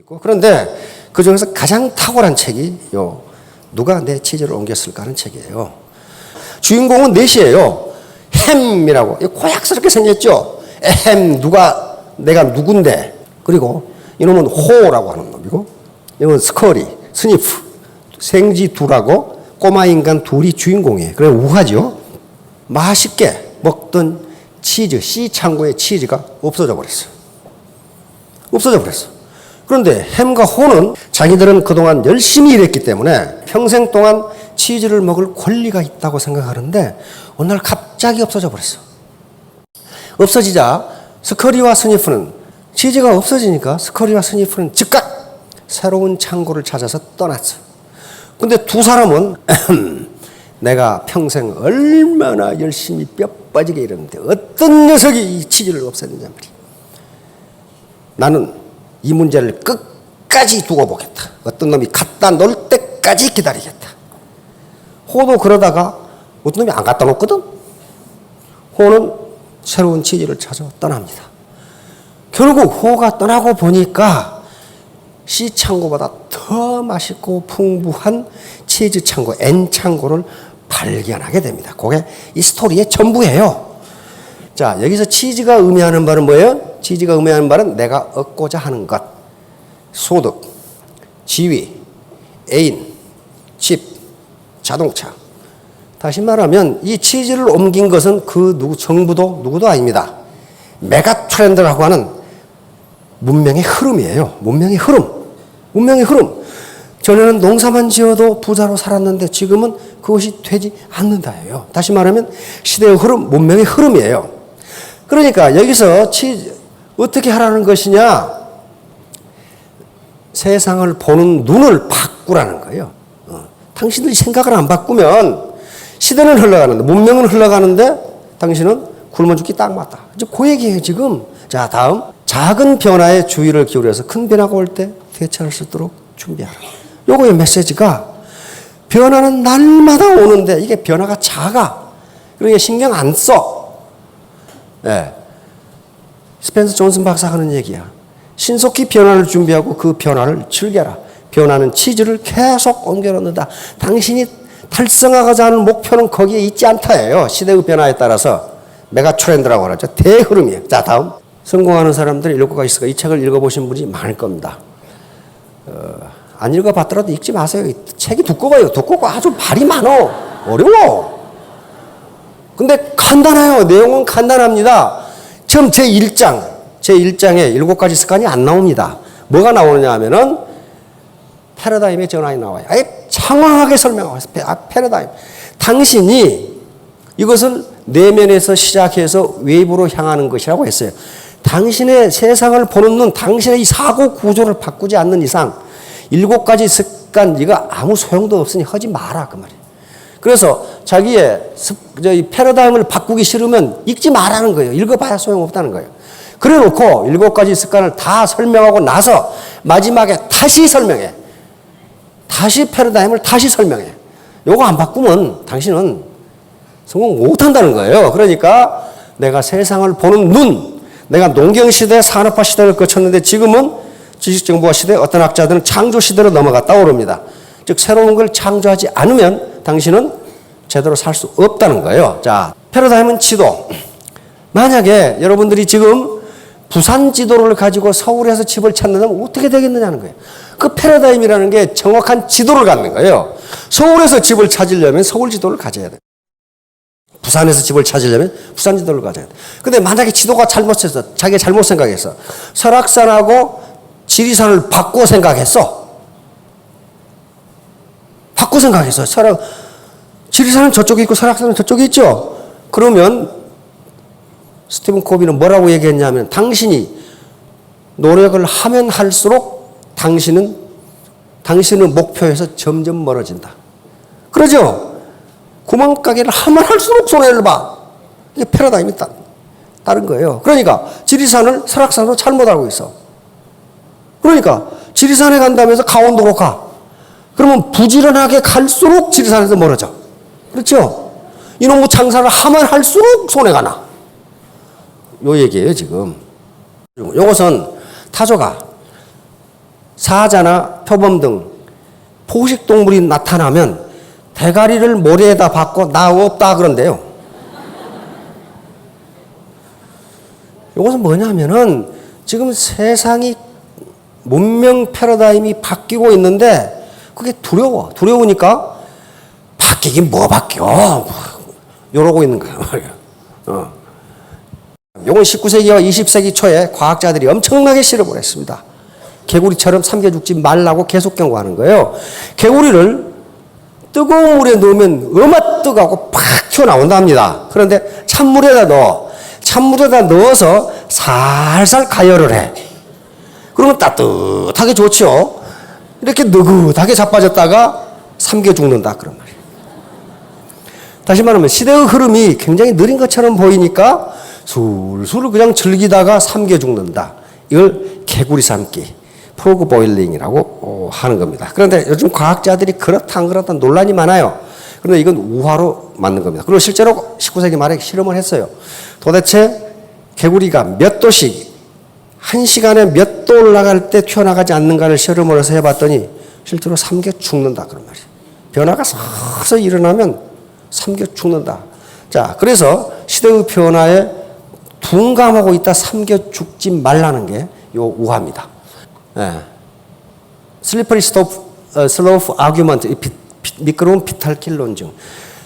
있고, 그런데 그 중에서 가장 탁월한 책이 누가 내 치즈를 옮겼을까 하는 책이에요. 주인공은 넷이에요. 햄이라고 고약스럽게 생겼죠. 햄 내가 누군데. 그리고 이놈은 호라고 하는 놈이고, 이놈은 스커리, 스니프, 생쥐 둘하고 꼬마 인간 둘이 주인공이에요. 그래 우하죠. 맛있게 먹던 치즈, C 창고의 치즈가 없어져 버렸어요. 그런데 햄과 호는 자기들은 그동안 열심히 일했기 때문에 평생 동안 치즈를 먹을 권리가 있다고 생각하는데 어느 날 갑자기 없어져 버렸어. 없어지자 스커리와 스니프는, 치즈가 없어지니까 스커리와 스니프는 즉각 새로운 창고를 찾아서 떠났어. 근데 두 사람은 내가 평생 얼마나 열심히 뼈 빠지게 일했는데 어떤 녀석이 이 치즈를 없애느냐 말이야. 나는 이 문제를 끝까지 두고 보겠다. 어떤 놈이 갖다 놓을 때까지 기다리겠다. 호도 그러다가 어떤 놈이 안 갖다 놓거든. 호는 새로운 치즈를 찾아 떠납니다. 결국 호가 떠나고 보니까 C 창고보다 더 맛있고 풍부한 치즈 창고, N 창고를 발견하게 됩니다. 그게 이 스토리의 전부예요. 자, 여기서 치즈가 의미하는 바는 뭐예요? 치즈가 의미하는 바는 내가 얻고자 하는 것. 소득, 지위, 애인, 집, 자동차. 다시 말하면 이 치즈를 옮긴 것은 정부도 누구도 아닙니다. 메가 트렌드라고 하는 문명의 흐름이에요. 문명의 흐름. 전에는 농사만 지어도 부자로 살았는데 지금은 그것이 되지 않는다예요. 다시 말하면 시대의 흐름, 문명의 흐름이에요. 그러니까 여기서 어떻게 하라는 것이냐? 세상을 보는 눈을 바꾸라는 거예요. 당신들이 생각을 안 바꾸면 시대는 흘러가는데, 문명은 흘러가는데 당신은 굶어 죽기 딱 맞다. 이제 그 얘기예요, 지금. 자, 다음. 작은 변화에 주의를 기울여서 큰 변화가 올 때 대처할 수 있도록 준비하라. 요거의 메시지가 변화는 날마다 오는데 이게 변화가 작아. 그러니까 신경 안 써. 네. 스펜서 존슨 박사가 하는 얘기야. 신속히 변화를 준비하고 그 변화를 즐겨라. 변화는 치즈를 계속 옮겨 놓는다. 당신이 달성하고자 하는 목표는 거기에 있지 않다예요. 시대의 변화에 따라서 메가 트렌드라고 하죠. 대흐름이에요. 자, 다음. 성공하는 사람들이 읽고 가시니까 이 책을 읽어보신 분이 많을 겁니다. 안 읽어봤더라도 읽지 마세요. 이 책이 두꺼워요. 두껍고 아주 말이 많어. 어려워. 근데 간단해요. 내용은 간단합니다. 처음 제1장에 7가지 습관이 안 나옵니다. 뭐가 나오느냐 하면은 패러다임의 전환이 나와요. 아예 장황하게 설명하고 있어요. 패러다임. 당신이 이것을 내면에서 시작해서 외부로 향하는 것이라고 했어요. 당신의 세상을 보는 눈, 당신의 이 사고 구조를 바꾸지 않는 이상 7가지 습관, 이거 아무 소용도 없으니 하지 마라, 그 말이에요. 그래서 자기의 패러다임을 바꾸기 싫으면 읽지 말라는 거예요. 읽어봐야 소용없다는 거예요. 그래 놓고 7가지 습관을 다 설명하고 나서 마지막에 다시 설명해. 다시 패러다임을 다시 설명해. 요거 안 바꾸면 당신은 성공 못 한다는 거예요. 그러니까 내가 세상을 보는 눈, 내가 농경시대, 산업화 시대를 거쳤는데 지금은 지식정보화 시대, 어떤 학자들은 창조시대로 넘어갔다 오릅니다. 즉 새로운 걸 창조하지 않으면 당신은 제대로 살 수 없다는 거예요. 자, 패러다임은 지도. 만약에 여러분들이 지금 부산 지도를 가지고 서울에서 집을 찾는다면 어떻게 되겠느냐는 거예요. 그 패러다임이라는 게 정확한 지도를 갖는 거예요. 서울에서 집을 찾으려면 서울 지도를 가져야 돼요. 부산에서 집을 찾으려면 부산 지도를 가져야 돼. 근데 만약에 지도가 잘못해서, 자기가 잘못 생각했어. 설악산하고 지리산을 바꿔 생각했어. 지리산은 저쪽에 있고 설악산은 저쪽에 있죠. 그러면 스티븐 코비는 뭐라고 얘기했냐면 당신이 노력을 하면 할수록 당신은 목표에서 점점 멀어진다. 그러죠? 구멍가게를 하면 할수록 손해를 봐. 이게 패러다임이 다른 거예요. 그러니까 지리산을 설악산으로 잘못 알고 있어. 그러니까 지리산에 간다면서 강원도로 가. 그러면 부지런하게 갈수록 지리산에서 멀어져. 그렇죠? 이놈의 장사를 하면 할수록 손해가 나. 요 얘기예요, 지금. 요것은 타조가 사자나 표범 등 포식 동물이 나타나면 대가리를 모래에다 박고 나 없다 그런데요. 이것은 뭐냐면은 지금 세상이 문명 패러다임이 바뀌고 있는데 그게 두려우니까 바뀌긴 뭐 바뀌어. 이러고 있는 거야 말이야. 이건 19세기와 20세기 초에 과학자들이 엄청나게 실험을 했습니다. 개구리처럼 삼켜 죽지 말라고 계속 경고하는 거예요. 개구리를 뜨거운 물에 넣으면 어마뜨거하고 팍 튀어나온답니다. 그런데 찬물에다 넣어서 살살 가열을 해. 그러면 따뜻하게 좋죠. 이렇게 느긋하게 자빠졌다가 삼겨 죽는다 그런 말이에요. 다시 말하면 시대의 흐름이 굉장히 느린 것처럼 보이니까 술술 그냥 즐기다가 삼겨 죽는다. 이걸 개구리 삶기, 프로그 보일링이라고 하는 겁니다. 그런데 요즘 과학자들이 그렇다 안 그렇다 논란이 많아요. 그런데 이건 우화로 맞는 겁니다. 그리고 실제로 19세기 말에 실험을 했어요. 도대체 개구리가 몇 도씩 1시간에 몇 도 올라갈 때 튀어나가지 않는가를 실험을 해서 해봤더니 실제로 삼겨 죽는다 그런 말이에요. 변화가 서서히 일어나면 삼겨 죽는다. 자, 그래서 시대의 변화에 둔감하고 있다 삼겨 죽지 말라는 게 요 우화입니다. 슬리퍼리 슬로프 아규먼트, 미끄러운 비탈길 논증.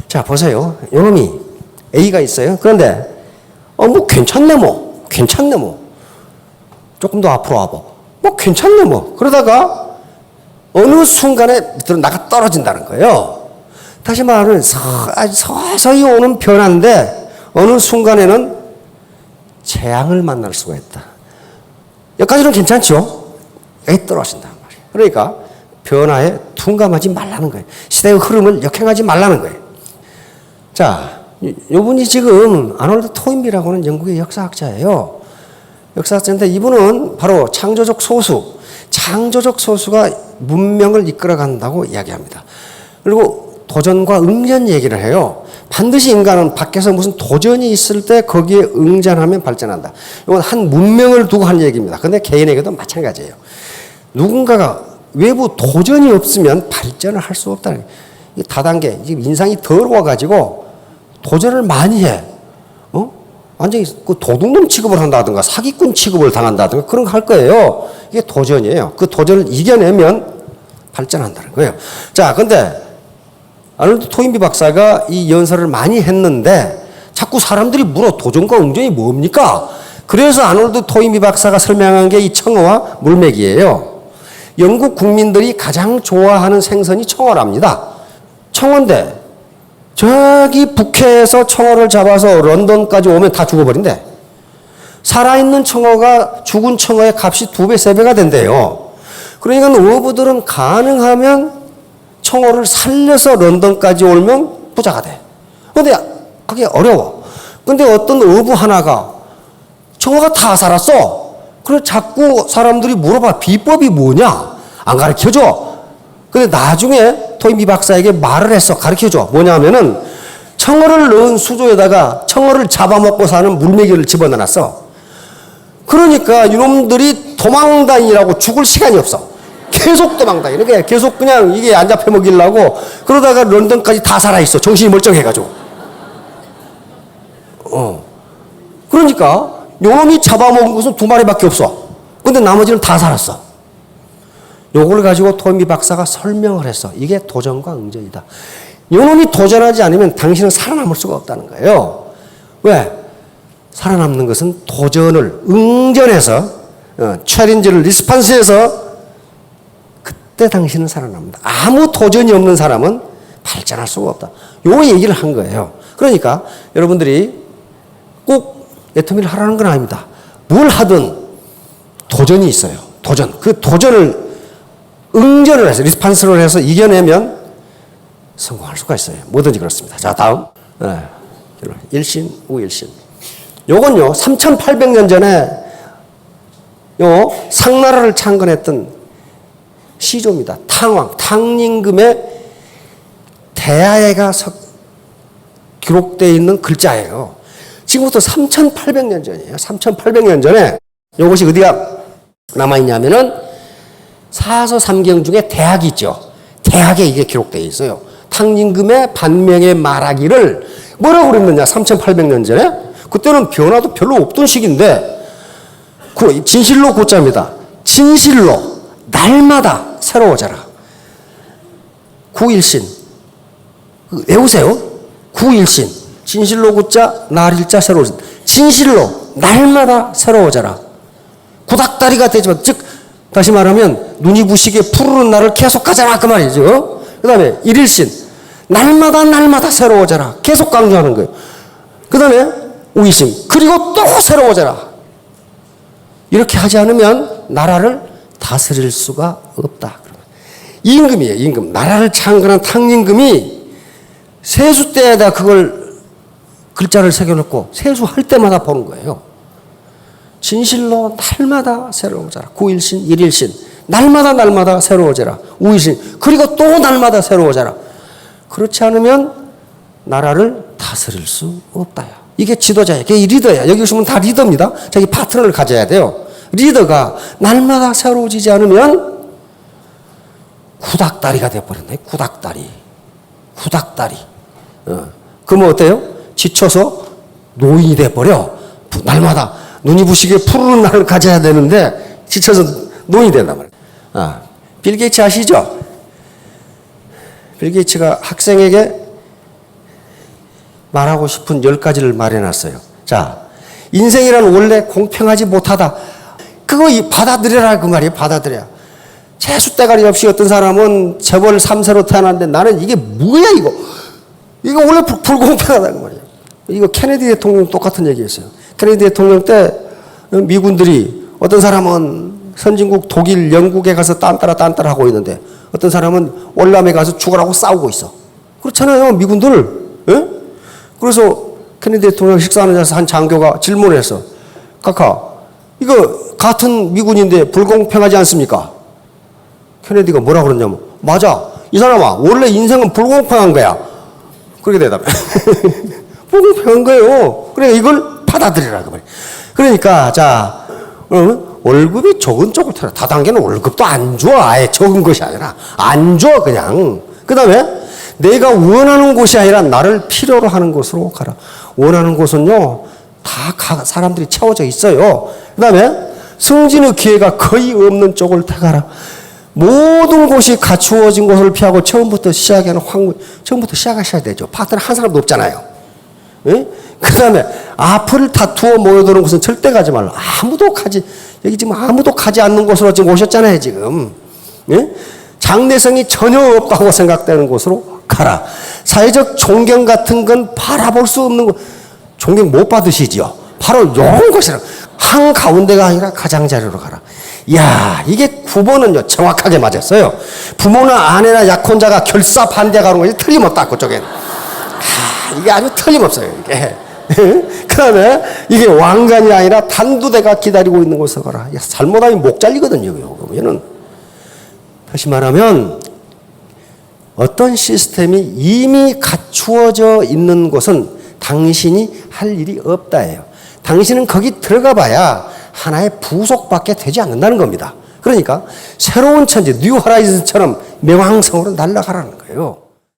자, 보세요. 요놈이 A가 있어요. 그런데 뭐 괜찮네 뭐. 조금 더 앞으로 와봐. 뭐 괜찮네 뭐. 그러다가 어느 순간에 밑으로 나가 떨어진다는 거예요. 다시 말하면 서서히 오는 변화인데 어느 순간에는 재앙을 만날 수가 있다. 여기까지는 괜찮죠? 여기 떨어진단 말이에요. 그러니까 변화에 둔감하지 말라는 거예요. 시대의 흐름을 역행하지 말라는 거예요. 자, 이분이 지금 아놀드 토인비라고 하는 영국의 역사학자예요. 역사학자인데 이분은 바로 창조적 소수가 문명을 이끌어간다고 이야기합니다. 그리고 도전과 응전 얘기를 해요. 반드시 인간은 밖에서 무슨 도전이 있을 때 거기에 응전하면 발전한다. 이건 한 문명을 두고 한 얘기입니다. 근데 개인에게도 마찬가지예요. 누군가가 외부 도전이 없으면 발전을 할 수 없다는 거예요. 이 다단계, 지금 인상이 더러워가지고 도전을 많이 해. 완전히 그 도둑놈 취급을 한다든가 사기꾼 취급을 당한다든가 그런 거 할 거예요. 이게 도전이에요. 그 도전을 이겨내면 발전한다는 거예요. 자, 근데 아놀드 토인비 박사가 이 연설을 많이 했는데 자꾸 사람들이 물어 도전과 응전이 뭡니까? 그래서 아놀드 토인비 박사가 설명한 게 이 청어와 물메기예요. 영국 국민들이 가장 좋아하는 생선이 청어랍니다. 청어인데 저기 북해에서 청어를 잡아서 런던까지 오면 다 죽어버린대. 살아있는 청어가 죽은 청어의 값이 2배, 3배가 된대요. 그러니까 어부들은 가능하면 청어를 살려서 런던까지 오면 부자가 돼. 근데 그게 어려워. 근데 어떤 어부 하나가 청어가 다 살았어. 그래서 자꾸 사람들이 물어봐. 비법이 뭐냐? 안 가르쳐줘. 근데 나중에 토인비 박사에게 말을 했어. 가르쳐줘. 뭐냐면은 청어를 넣은 수조에다가 청어를 잡아먹고 사는 물메기를 집어넣어놨어. 그러니까 이놈들이 도망다니라고 죽을 시간이 없어. 계속 도망다니는 거야. 계속 그냥 이게 안 잡혀 먹이려고 그러다가 런던까지 다 살아있어. 정신이 멀쩡해가지고. 그러니까 요놈이 잡아먹은 것은 2마리밖에 없어. 근데 나머지는 다 살았어. 요걸 가지고 토인비 박사가 설명을 했어. 이게 도전과 응전이다. 요놈이 도전하지 않으면 당신은 살아남을 수가 없다는 거예요. 왜? 살아남는 것은 도전을 응전해서 챌린지를 리스판스해서 그때 당신은 살아납니다. 아무 도전이 없는 사람은 발전할 수가 없다. 요 얘기를 한 거예요. 그러니까 여러분들이 꼭 애터미를 하라는 건 아닙니다. 뭘 하든 도전이 있어요. 도전. 그 도전을 응전을 해서 리스판스를 해서 이겨내면 성공할 수가 있어요. 뭐든지 그렇습니다. 자, 다음. 일신, 우일신. 요건요, 3,800년 전에 요 상나라를 창건했던 시조입니다. 탕왕, 탕림금의 대하에가 기록되어 있는 글자예요. 지금부터 3,800년 전이에요. 3,800년 전에 이것이 어디가 남아있냐면은 사서 삼경 중에 대학이 있죠. 대학에 이게 기록되어 있어요. 탕진금의 반명에 말하기를 뭐라고 그랬느냐? 3800년 전에. 그때는 변화도 별로 없던 시기인데 그 진실로 고자입니다. 진실로 날마다 새로워져라. 구일신 외우세요. 구일신 진실로 고자 날일자 새로워진 진실로 날마다 새로워져라. 구닥다리가 되지만 즉 다시 말하면 눈이 부시게 푸르른 날을 계속 가져라 그 말이죠. 그 다음에 일일신 날마다 새로워져라. 계속 강조하는 거예요. 그 다음에 우이신 그리고 또 새로워져라. 이렇게 하지 않으면 나라를 다스릴 수가 없다. 임금이에요. 임금. 나라를 창건한 탕임금이 세수 때에다 그걸 글자를 새겨놓고 세수할 때마다 보는 거예요. 진실로 날마다 새로워져라. 구일신, 일일신. 날마다 새로워져라. 우일신. 그리고 또 날마다 새로워져라. 그렇지 않으면 나라를 다스릴 수 없다. 이게 지도자야. 이게 리더야. 여기 오시면 다 리더입니다. 자기 파트너를 가져야 돼요. 리더가 날마다 새로워지지 않으면 구닥다리가 되어버린다. 구닥다리. 그러면 어때요? 지쳐서 노인이 돼버려. 날마다 눈이 부시게 푸르른 날을 가져야 되는데 지쳐서 노인이 된단 말이에요. 빌 게이츠 아시죠? 빌 게이츠가 학생에게 말하고 싶은 10가지를 말해놨어요. 자, 인생이란 원래 공평하지 못하다. 그거 받아들여라 그 말이에요. 받아들여. 재수대가리 없이 어떤 사람은 재벌 3세로 태어났는데 나는 이게 뭐야 이거. 이거 원래 불공평하다는 말이에요. 이거 케네디 대통령 똑같은 얘기했어요. 케네디 대통령 때 미군들이 어떤 사람은 선진국 독일, 영국에 가서 딴따라 하고 있는데 어떤 사람은 월남에 가서 죽으라고 싸우고 있어. 그렇잖아요. 미군들. 예? 그래서 케네디 대통령 식사하는 자리에서 한 장교가 질문을 했어. 카카, 이거 같은 미군인데 불공평하지 않습니까? 케네디가 뭐라 그러냐면 맞아. 이 사람아 원래 인생은 불공평한 거야. 그렇게 대답해. 불공평한 거예요. 그래 이걸 받아들이라 그 말이야. 그러니까 자 월급이 적은 쪽을 태라. 다단계는 월급도 안 줘. 아예 적은 것이 아니라 안 줘 그냥. 그 다음에 내가 원하는 곳이 아니라 나를 필요로 하는 곳으로 가라. 원하는 곳은요 다 사람들이 채워져 있어요. 그 다음에 승진의 기회가 거의 없는 쪽을 택하라. 모든 곳이 갖추어진 곳을 피하고 처음부터 시작하는 처음부터 시작하셔야 되죠. 파트너 한 사람도 없잖아요. 예? 그 다음에 앞을 다투어 모여드는 곳은 절대 가지 말라. 여기 지금 아무도 가지 않는 곳으로 지금 오셨잖아요, 지금. 예? 장래성이 전혀 없다고 생각되는 곳으로 가라. 사회적 존경 같은 건 바라볼 수 없는 곳, 존경 못 받으시죠? 바로 이런 곳이라. 한가운데가 아니라 가장자리로 가라. 이야, 이게 9번은요, 정확하게 맞았어요. 부모나 아내나 약혼자가 결사 반대가는 것이 틀림없다, 그쪽엔. 이게 아주 틀림없어요, 이게. 그 다음에 이게 왕관이 아니라 단두대가 기다리고 있는 곳으로 가라. 잘못하면 목 잘리거든요, 여기는. 다시 말하면, 어떤 시스템이 이미 갖추어져 있는 곳은 당신이 할 일이 없다예요. 당신은 거기 들어가 봐야 하나의 부속밖에 되지 않는다는 겁니다. 그러니까 새로운 천지, 뉴 호라이즌처럼 명왕성으로 날아가라는 거예요.